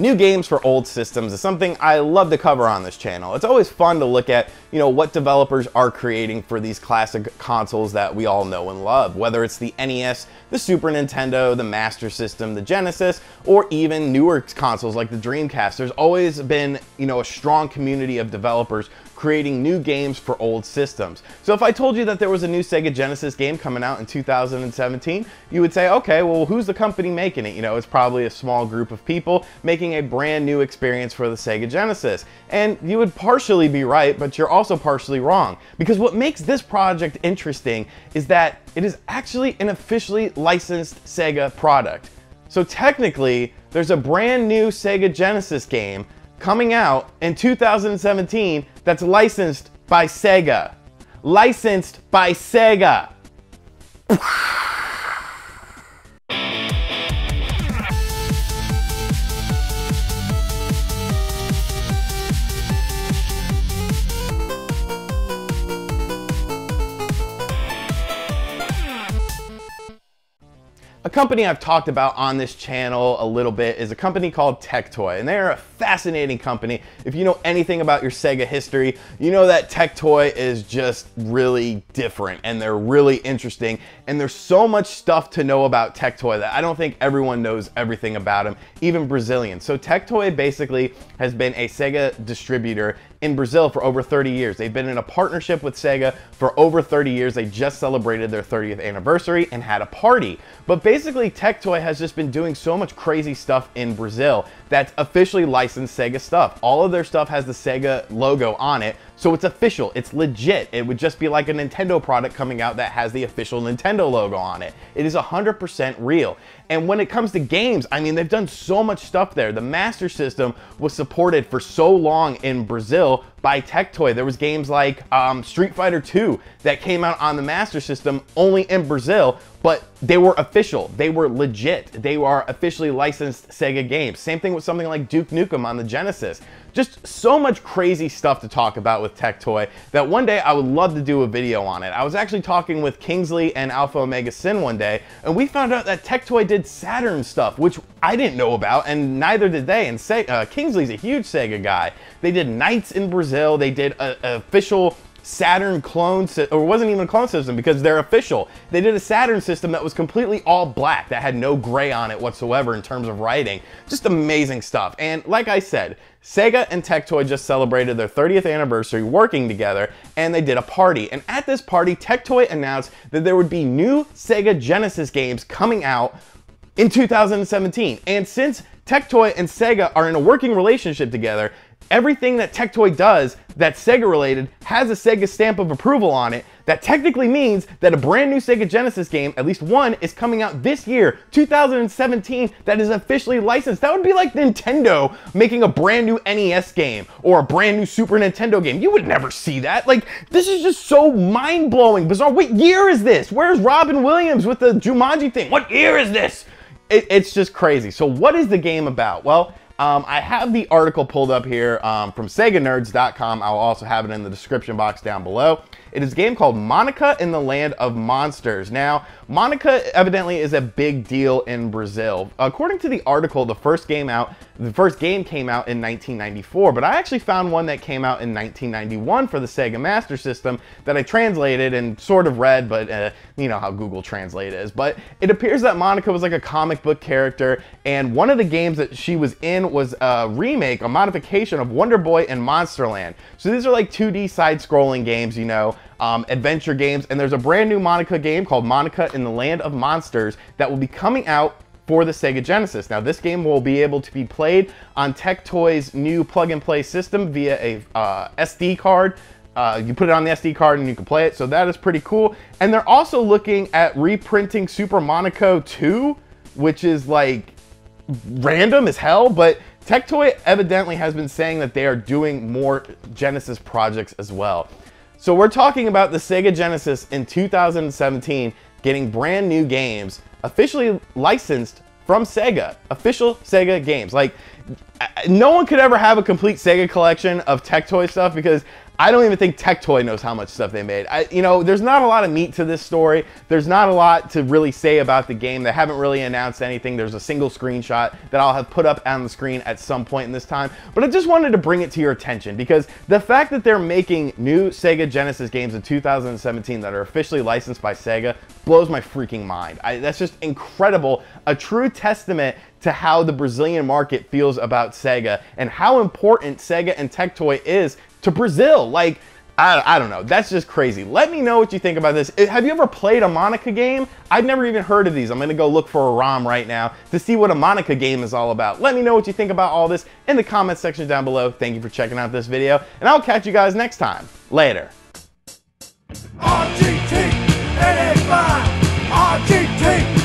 New games for old systems is something I love to cover on this channel. It's always fun to look at, what developers are creating for these classic consoles that we all know and love, whether it's the NES, the Super Nintendo, the Master System, the Genesis, or even newer consoles like the Dreamcast. There's always been, a strong community of developers creating new games for old systems. So if I told you that there was a new Sega Genesis game coming out in 2017, you would say, okay, well, who's the company making it? It's probably a small group of people making a brand new experience for the Sega Genesis. And you would partially be right, but you're also partially wrong. Because what makes this project interesting is that it is actually an officially licensed Sega product. So technically, there's a brand new Sega Genesis game coming out in 2017 that's licensed by Sega. Licensed by Sega. A company I've talked about on this channel a little bit is a company called Tectoy, and they're a fascinating company. If you know anything about your Sega history, you know that Tectoy is just really different and they're really interesting, and there's so much stuff to know about Tectoy that I don't think everyone knows everything about them, even Brazilians. So Tectoy basically has been a Sega distributor in Brazil for over 30 years. They've been in a partnership with Sega for over 30 years. They just celebrated their 30th anniversary and had a party. But basically, Tectoy has just been doing so much crazy stuff in Brazil that's officially licensed Sega stuff. All of their stuff has the Sega logo on it, so it's official, it's legit. It would just be like a Nintendo product coming out that has the official Nintendo logo on it. It is 100% real. And when it comes to games, I mean, they've done so much stuff there. The Master System was supported for so long in Brazil by Tectoy. There was games like Street Fighter 2 that came out on the Master System only in Brazil, but they were official, they were legit, they are officially licensed Sega games. Same thing with something like Duke Nukem on the Genesis. Just so much crazy stuff to talk about with Tectoy that one day I would love to do a video on it. I was actually talking with Kingsley and Alpha Omega Sin one day, and we found out that Tectoy did Saturn stuff, which I didn't know about, and neither did they. And Kingsley's a huge Sega guy. They did Knights in Brazil, they did an official Saturn clone, or it wasn't even a clone system because they're official. They did a Saturn system that was completely all black, that had no gray on it whatsoever in terms of writing. Just amazing stuff. And like I said, Sega and Tectoy just celebrated their 30th anniversary working together, and they did a party. And at this party, Tectoy announced that there would be new Sega Genesis games coming out in 2017. And since Tectoy and Sega are in a working relationship together, everything that Tectoy does that's Sega related has a Sega stamp of approval on it. That technically means that a brand new Sega Genesis game, at least one, is coming out this year, 2017, that is officially licensed. That would be like Nintendo making a brand new NES game or a brand new Super Nintendo game. You would never see that. Like, this is just so mind-blowing, bizarre. What year is this? Where's Robin Williams with the Jumanji thing? What year is this? It's just crazy. So what is the game about? Well, I have the article pulled up here from SegaNerds.com. I'll also have it in the description box down below. It is a game called Monica in the Land of Monsters. Now, Monica evidently is a big deal in Brazil. According to the article, the first game came out in 1994, but I actually found one that came out in 1991 for the Sega Master System that I translated and sort of read, but you know how Google Translate is. But it appears that Monica was like a comic book character, and one of the games that she was in was a remake, a modification of Wonder Boy and Monsterland. So these are like 2D side-scrolling games, adventure games, and there's a brand new Monica game called Monica in the Land of Monsters that will be coming out for the Sega Genesis. Now, this game will be able to be played on Tectoy's new plug-and-play system via a SD card. You put it on the SD card and you can play it, so that is pretty cool. And they're also looking at reprinting Super Monaco 2, which is like random as hell, but Tectoy evidently has been saying that they are doing more Genesis projects as well. So we're talking about the Sega Genesis in 2017 getting brand new games officially licensed from Sega, official Sega games. Like, no one could ever have a complete Sega collection of Tectoy stuff because I don't even think Tectoy knows how much stuff they made. You know, there's not a lot of meat to this story. There's not a lot to really say about the game. They haven't really announced anything. There's a single screenshot that I'll have put up on the screen at some point in this time. But I just wanted to bring it to your attention because the fact that they're making new Sega Genesis games in 2017 that are officially licensed by Sega blows my freaking mind. That's just incredible. A true testament to how the Brazilian market feels about Sega and how important Sega and Tectoy is to Brazil. Like, I don't know. That's just crazy. Let me know what you think about this. Have you ever played a Monica game? I've never even heard of these. I'm going to go look for a ROM right now to see what a Monica game is all about. Let me know what you think about all this in the comments section down below. Thank you for checking out this video, and I'll catch you guys next time. Later. RGT, 85, RGT.